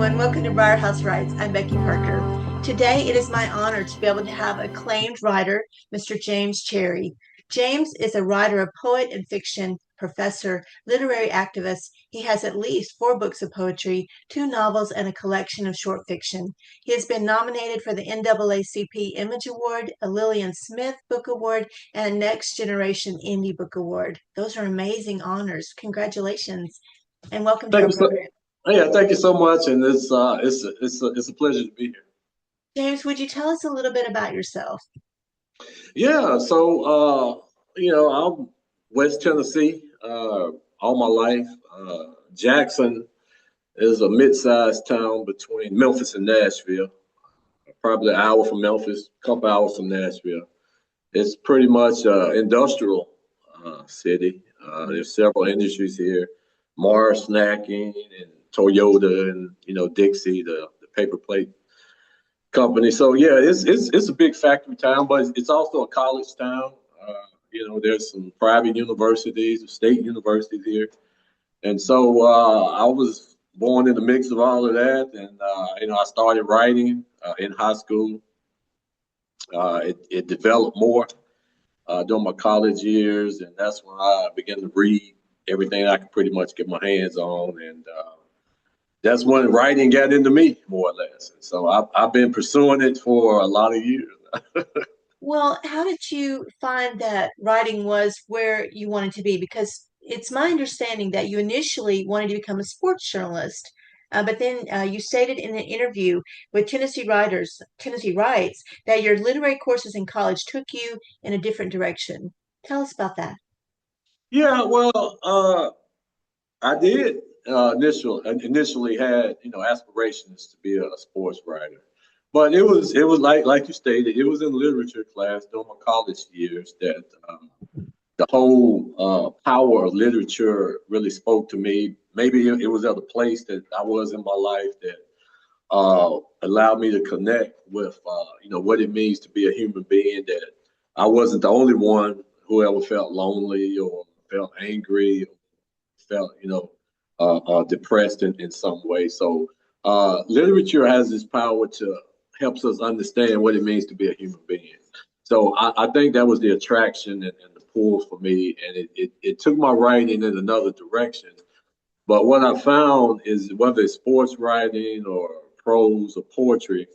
everyone. Welcome to Briar Haus Writes. I'm Becky Parker. Today, it is my honor to be able to have acclaimed writer, Mr. James Cherry. James is a writer, a poet and fiction professor, literary activist. He has at least 4 books of poetry, 2 novels, and a collection of short fiction. He has been nominated for the NAACP Image Award, a Lillian Smith Book Award, and a Next Generation Indie Book Award. Those are amazing honors. Congratulations, and welcome to Thank our you so, program. yeah, thank you so much, and it's a pleasure to be here. James, would you tell us a little bit about yourself? Yeah, so I'm West Tennessee all my life. Jackson is a mid-sized town between Memphis and Nashville, probably an hour from Memphis, a couple hours from Nashville. It's pretty much an industrial city. There's several industries here, Mars Snacking and Toyota and Dixie, the paper plate company. So yeah, it's a big factory town, but it's also a college town. There's some private universities, state universities here, and so I was born in the mix of all of that, and I started writing in high school. It developed more during my college years, and that's when I began to read everything I could pretty much get my hands on, and that's when writing got into me more or less. And so I've been pursuing it for a lot of years. Well, how did you find that writing was where you wanted to be? Because it's my understanding that you initially wanted to become a sports journalist, but then you stated in an interview with Tennessee Writes, that your literary courses in college took you in a different direction. Tell us about that. Yeah, well, I did initially had aspirations to be a sports writer, but it was like you stated, it was in literature class during my college years that the whole power of literature really spoke to me. Maybe it was at a place that I was in my life that allowed me to connect with what it means to be a human being. That I wasn't the only one who ever felt lonely or felt angry, or felt depressed in some way. So literature has this power to helps us understand what it means to be a human being. So I think that was the attraction and the pull for me, and it took my writing in another direction. But what I found is whether it's sports writing or prose or poetry,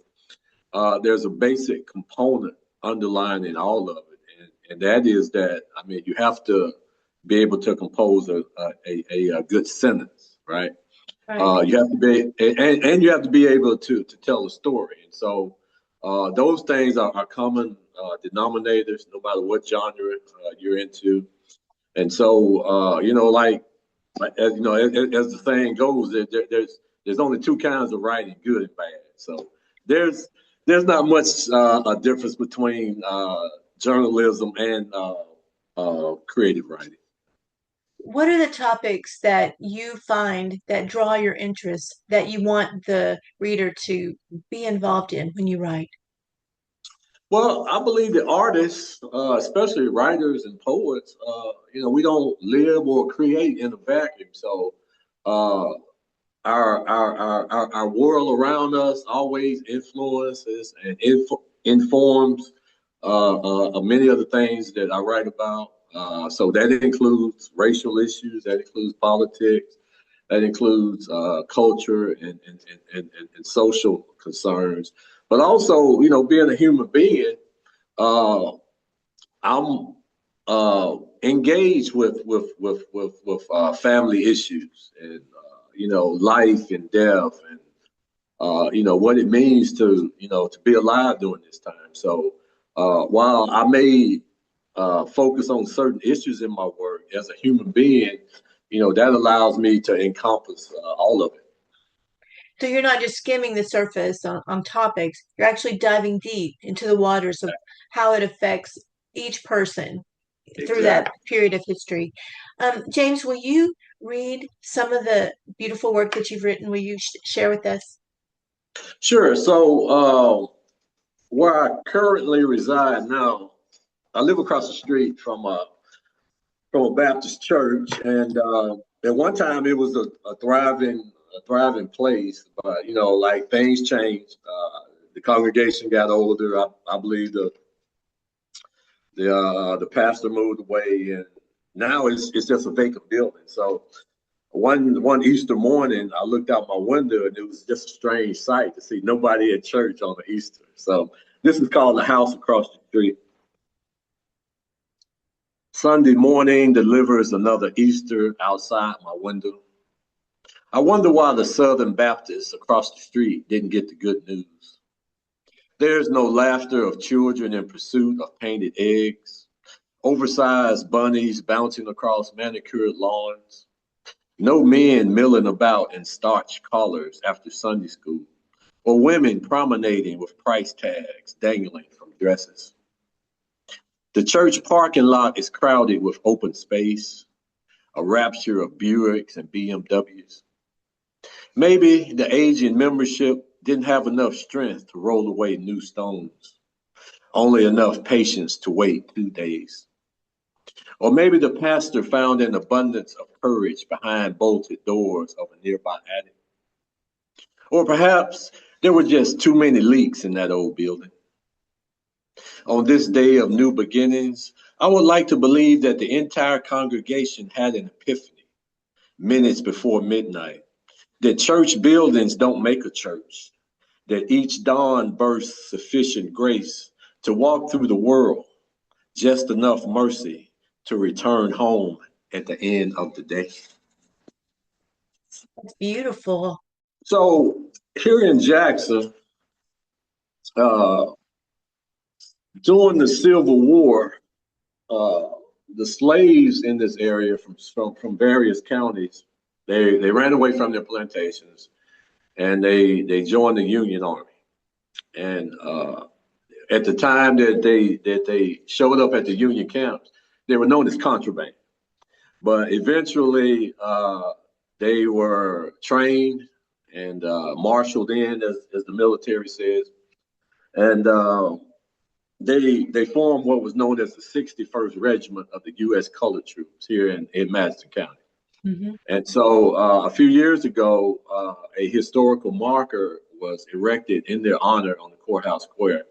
there's a basic component underlying in all of it, and that is that I mean you have to be able to compose a good sentence, right? Right. You have to be and you have to be able to tell a story, and so those things are common denominators, no matter what genre you're into. And so as the saying goes, there's only 2 kinds of writing: good and bad. So there's there's not much a difference between journalism and creative writing. What are the topics that you find that draw your interest, that you want the reader to be involved in when you write? Well, I believe that artists, especially writers and poets, we don't live or create in a vacuum. So uh, our world around us always influences and informs many of the things that I write about. So that includes racial issues, that includes politics, that includes culture and social concerns. But also, being a human being, uh, I'm engaged with family issues and life and death and what it means to be alive during this time. So while I may focus on certain issues in my work as a human being, that allows me to encompass all of it. So you're not just skimming the surface on topics, you're actually diving deep into the waters of how it affects each person through that Exactly. period of history. James, will you read some of the beautiful work that you've written? Will you share with us? Sure. So where I currently reside now, I live across the street from a Baptist church, and at one time it was a thriving a thriving place, but like things changed. The congregation got older. I believe the pastor moved away, and now it's just a vacant building. So one Easter morning, I looked out my window, and it was just a strange sight to see nobody at church on the Easter. So this is called the house across the street. Sunday morning delivers another Easter outside my window. I wonder why the Southern Baptists across the street didn't get the good news. There's no laughter of children in pursuit of painted eggs, oversized bunnies bouncing across manicured lawns, no men milling about in starched collars after Sunday school, or women promenading with price tags dangling from dresses. The church parking lot is crowded with open space, a rapture of Buicks and BMWs. Maybe the aging membership didn't have enough strength to roll away new stones, only enough patience to wait 2 days. Or maybe the pastor found an abundance of courage behind bolted doors of a nearby attic. Or perhaps there were just too many leaks in that old building. On this day of new beginnings, I would like to believe that the entire congregation had an epiphany minutes before midnight, that church buildings don't make a church, that each dawn bursts sufficient grace to walk through the world, just enough mercy to return home at the end of the day. It's beautiful. So here in Jackson, uh, during the Civil War, uh, the slaves in this area from various counties, they ran away from their plantations, and they joined the Union Army. And at the time that they showed up at the Union camps, they were known as contraband. But eventually, they were trained and marshaled in, as the military says, and they formed what was known as the 61st Regiment of the U.S. Colored Troops here in Madison County. Mm-hmm. And so a few years ago, a historical marker was erected in their honor on the courthouse square.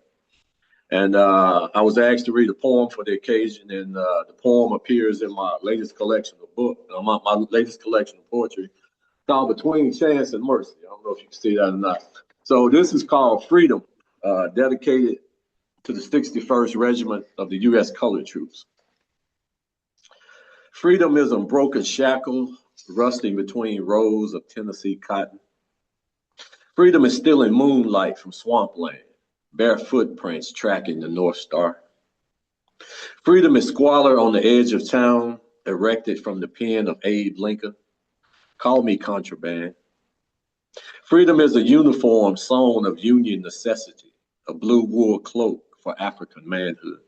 And I was asked to read a poem for the occasion, and the poem appears in my latest collection of my latest collection of poetry, called Between Chance and Mercy. I don't know if you can see that or not. So this is called Freedom, dedicated to the 61st Regiment of the U.S. Colored Troops. Freedom is a broken shackle, rusting between rows of Tennessee cotton. Freedom is stealing moonlight from swampland, bare footprints tracking the North Star. Freedom is squalor on the edge of town, erected from the pen of Abe Lincoln. Call me contraband. Freedom is a uniform sewn of Union necessity, a blue wool cloak for African manhood.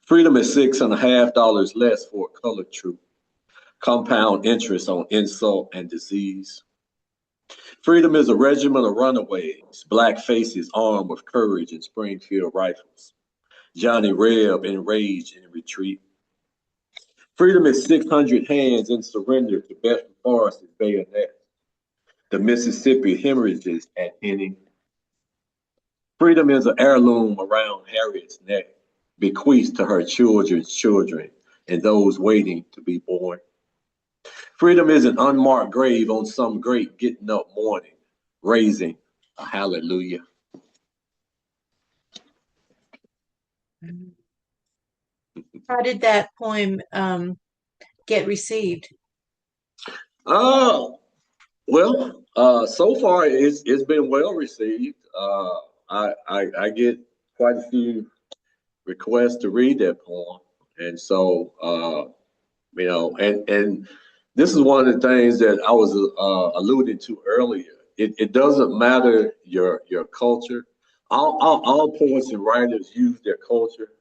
Freedom is $6.50 less for a colored troop, compound interest on insult and disease. Freedom is a regiment of runaways, black faces armed with courage and Springfield rifles. Johnny Reb enraged in retreat. Freedom is 600 hands in surrender to Bedford Forest's bayonet. The Mississippi hemorrhages at Henning. Freedom is an heirloom around Harriet's neck, bequeathed to her children's children and those waiting to be born. Freedom is an unmarked grave on some great getting up morning, raising a hallelujah. How did that poem get received? So far it's been well received. I get quite a few requests to read that poem, and so and this is one of the things that I was alluding to earlier. It doesn't matter your culture. All poets and writers use their culture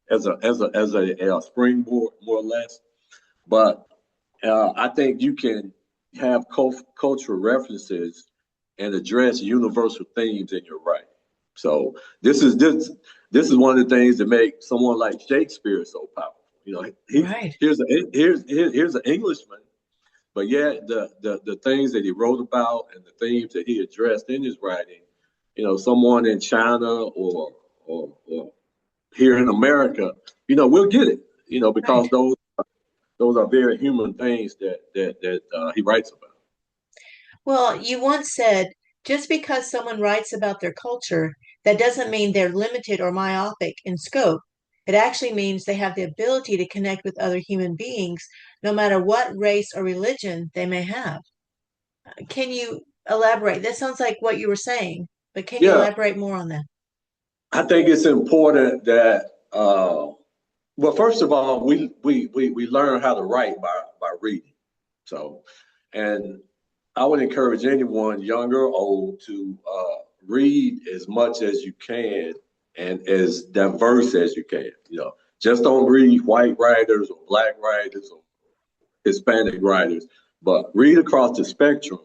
as a springboard, more or less. But I think you can have cultural references and address universal themes in your writing. So this is one of the things that make someone like Shakespeare so powerful. Right. Here's an Englishman but yet the things that he wrote about and the themes that he addressed in his writing, someone in China or here in America, we'll get it, Right. because those are very human things that he writes about. Well, you once said just because someone writes about their culture, that doesn't mean they're limited or myopic in scope. It actually means they have the ability to connect with other human beings, no matter what race or religion they may have. Can you elaborate? That sounds like what you were saying, but can you Yeah, elaborate more on that? I think it's important that well, first of all, we learn how to write by reading. So, and I would encourage anyone, young or old, to read as much as you can and as diverse as you can. Just don't read white writers or black writers or Hispanic writers, but read across the spectrum,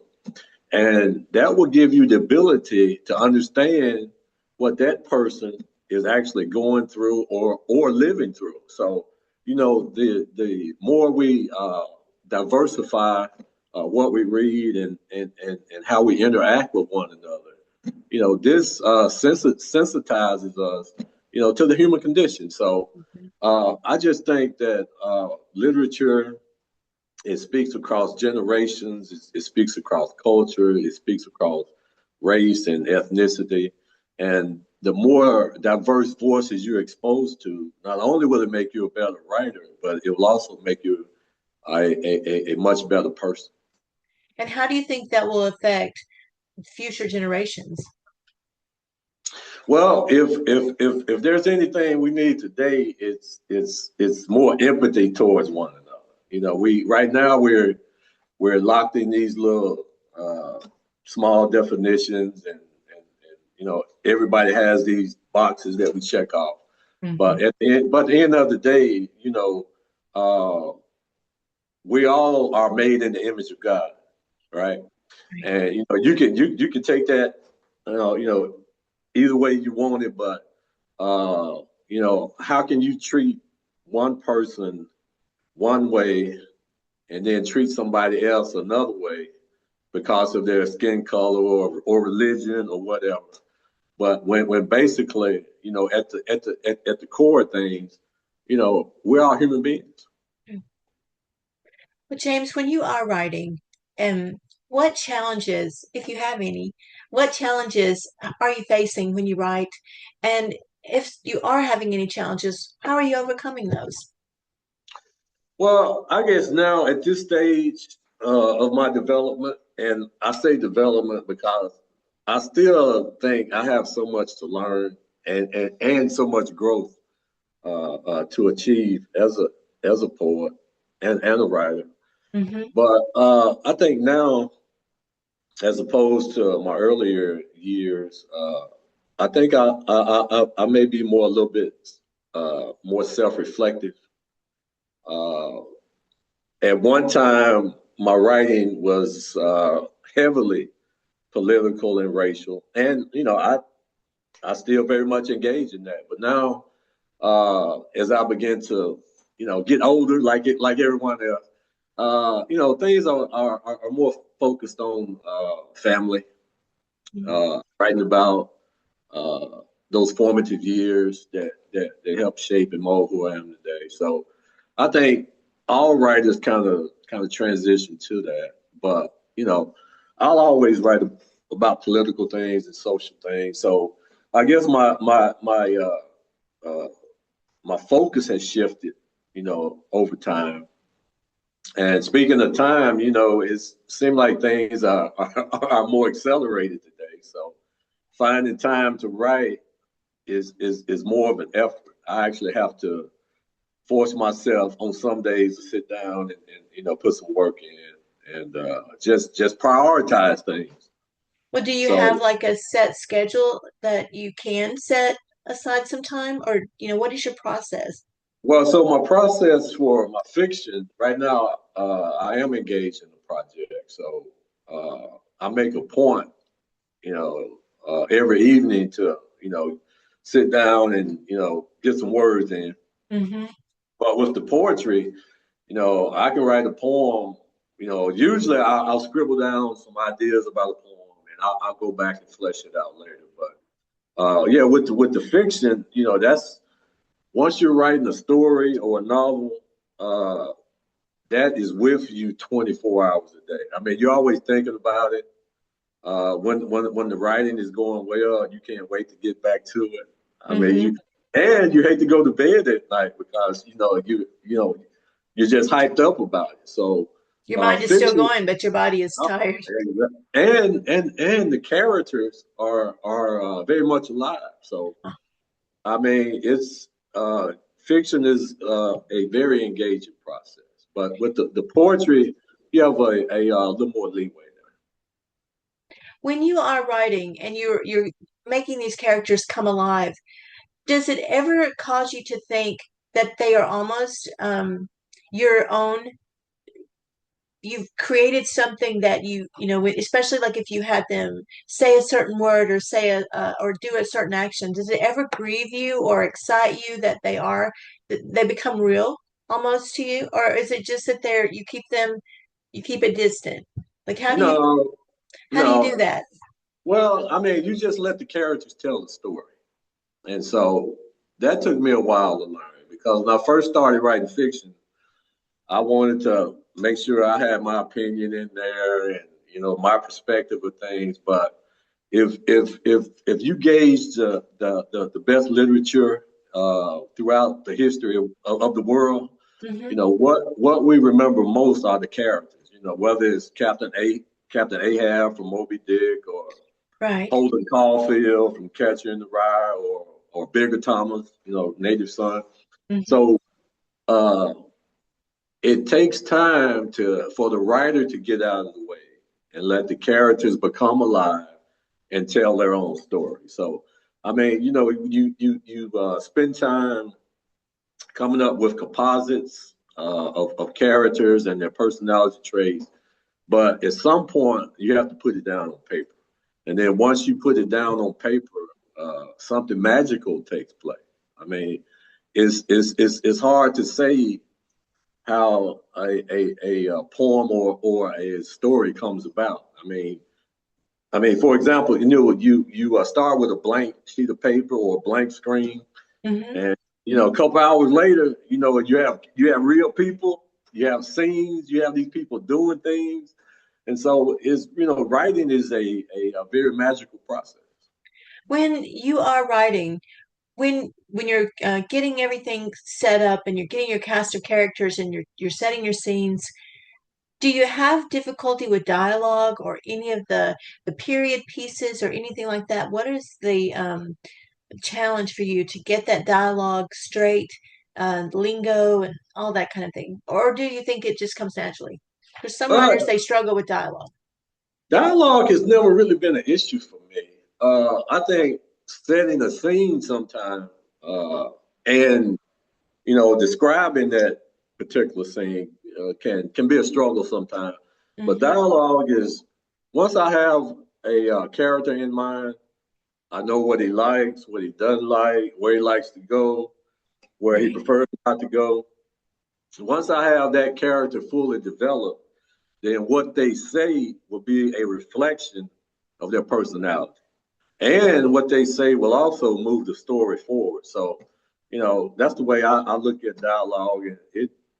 and that will give you the ability to understand what that person is actually going through or living through. So, the more we diversify what we read and how we interact with one another, this sensitizes us, to the human condition. So, Mhm. I just think that literature, it speaks across generations. It speaks across culture. It speaks across race and ethnicity. And the more diverse voices you're exposed to, not only will it make you a better writer, but it will also make you a much better person. And how do you think that will affect future generations? Well, if there's anything we need today, it's more empathy towards one another. We right now we're locked in these little small definitions, and everybody has these boxes that we check off. Mhm. But at the end of the day, uh, we all are made in the image of God, right? Right. And you can take that, either way you want it, but how can you treat one person one way and then treat somebody else another way because of their skin color or religion or whatever? But when basically, at the core of things, we're all human beings. Well, James, when you are writing, what challenges, if you have any, what challenges are you facing when you write? And if you are having any challenges, how are you overcoming those? Well, I guess now at this stage of my development, and I say development because I still think I have so much to learn and so much growth to achieve as a poet and a writer. Hmm. But I think now, as opposed to my earlier years, I think I may be more a little bit more self-reflective. Uh, at one time, my writing was heavily political and racial, and I still very much engage in that. But now, as I begin to get older, like everyone else, things are more focused on family, writing about uh, those formative years that help shape and mold who I am today. So I think all writers kind of transition to that, but I'll always write about political things and social things. So I guess uh, my focus has shifted, over time. And speaking of time, it seems like things are more accelerated today. So finding time to write is more of an effort. I actually have to force myself on some days to sit down and put some work in and just prioritize things. Well, do you have So, like a set schedule that you can set aside some time, or what is your process? well, so my process for my fiction right now, I am engaged in a project. So I make a point, every evening to sit down and get some words in. Hmm. But with the poetry, I can write a poem Usually I'll scribble down some ideas about a poem and I'll go back and flesh it out later. But yeah, with the fiction, that's once you're writing a story or a novel, uh, that is with you 24 hours a day. I mean, you're always thinking about it. When the writing is going well, you can't wait to get back to it. I mean, Hmm. you hate to go to bed at night because you're just hyped up about it. So Your mind is still fiction, going, but your body is tired. and the characters are very much alive. So I mean, it's fiction is a very engaging process, but with the poetry, you have a little more leeway When you are writing and you're making these characters come alive, does it ever cause you to think that they are almost your own? You've created something that especially like if you had them say a certain word or say or do a certain action, does it ever grieve you or excite you that they become real almost to you, or is it just that you keep it distant? Like there. No, how do you do no. that? Well, I mean, you just let the characters tell the story, and so that took me a while to learn because when I first started writing fiction, I wanted to make sure I had my opinion in there and my perspective of things. But if you gauge the best literature throughout the history of the world, Hmm. what we remember most are the characters. Whether it's Captain Ahab from Moby Dick, or Right. Holden Caulfield from Catcher in the Rye, or Bigger Thomas, Native Son. Hmm. So uh, it takes time for the writer to get out of the way and let the characters become alive and tell their own story. So, I mean, you spend time coming up with composites of characters and their personality traits, but at some point you have to put it down on paper. And then once you put it down on paper, something magical takes place. I mean, it's hard to say how a poem or a story comes about. I mean, for example, you start with a blank sheet of paper or a blank screen, Hmm. and a couple hours later, you have real people, you have scenes, you have these people doing things, and so writing is a very magical process. When you are writing, when you're getting everything set up and you're getting your cast of characters and you're setting your scenes, do you have difficulty with dialogue or any of the period pieces or anything like that? What is the challenge for you to get that dialogue straight, lingo and all that kind of thing? Or do you think it just comes naturally? For some Uh, writers, they struggle with dialogue. Dialogue has never really been an issue for me. I think setting a scene sometime and describing that particular scene can be a struggle sometimes. But Hmm. dialogue is once I have a character in mind, I know what he likes, what he doesn't like, where he likes to go, where he Right. prefers not to go. So once I have that character fully developed, then what they say will be a reflection of their personality. And what they say will also move the story forward. So, that's the way I look at dialogue, and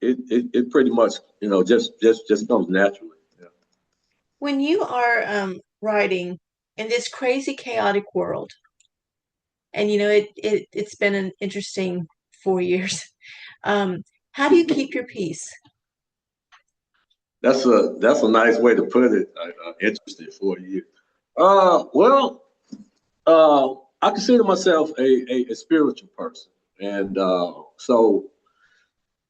it pretty much, just comes naturally. Yeah. When you are writing in this crazy, chaotic world, and it's been an interesting 4 years. Um, how do you keep your peace? That's a nice way to put it. Interesting for you. Well, I consider myself a spiritual person, and so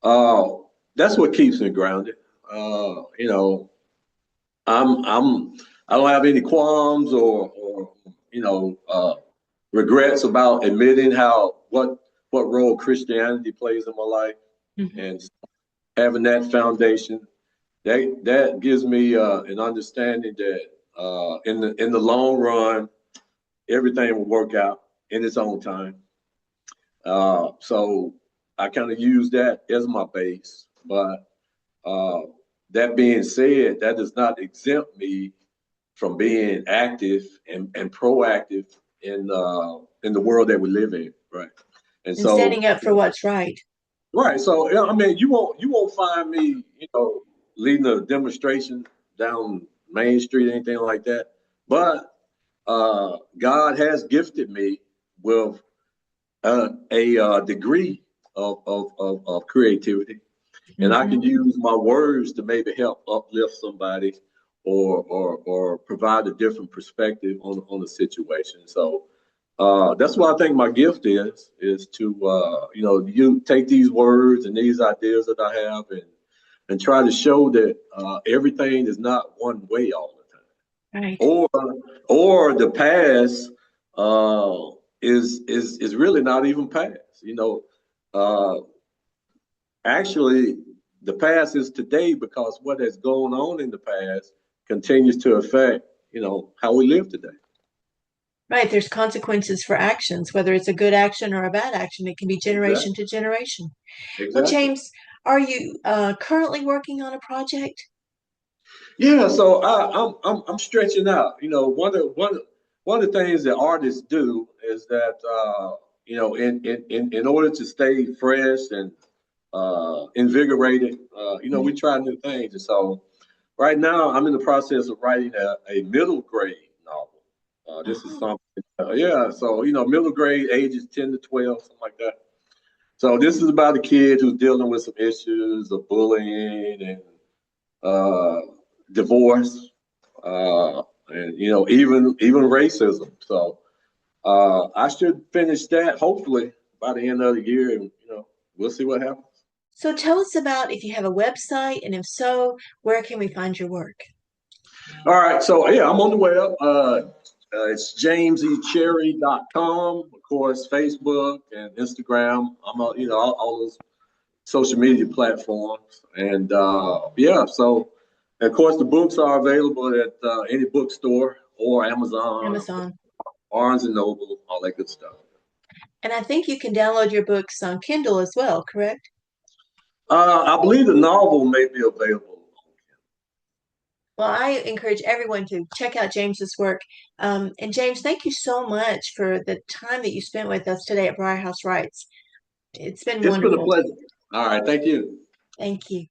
uh, that's what keeps me grounded. You know, I'm I don't have any qualms or regrets about admitting what role Christianity plays in my life, Hmm. and having that foundation that gives me an understanding that in the long run everything will work out in its own time. So I kind of use that as my base, but uh, that being said, that does not exempt me from being active and proactive in the world that we live in, right? And And standing so, up for what's right. right. So, I mean, you won't find me, leading a demonstration down Main Street, anything like that. But God has gifted me with a degree of creativity, and I can Hmm. use my words to maybe help uplift somebody or provide a different perspective on the situation. So that's what I think my gift is to you take these words and these ideas that I have and try to show that everything is not one way all the time, Right. or the past is really not even past. Uh, Actually, the past is today because what has gone on in the past continues to affect, how we live today. Right. There's consequences for actions, whether it's a good action or a bad action. It can be generation Exactly. to generation. Well, Exactly. James, are you currently working on a project? Yeah. So I'm stretching out. One of the things that artists do is that in order to stay fresh and invigorated, we try new things. And so right now, I'm in the process of writing a middle grade novel. This is Oh, something, yeah. So, middle grade, ages 10 to 12, something like that. So, this is about a kid who's dealing with some issues of bullying and uh, divorce, and, even racism. So, I should finish that hopefully by the end of the year, and, we'll see what happens. so tell us about if you have a website, and if so, where can we find your work? All right, so yeah, I'm on the web. It's jamesecherry.com, of course, Facebook and Instagram. I'm on, all those social media platforms, and yeah. So, of course, the books are available at any bookstore or Amazon, Amazon. or Barnes and Noble, all that good stuff. And I think you can download your books on Kindle as well, correct? I believe the novel may be available. Well, I encourage everyone to check out James's work. And James, thank you so much for the time that you spent with us today at Briar Haus Writes. It's been It's been a wonderful. pleasure. All right, thank you. Thank you.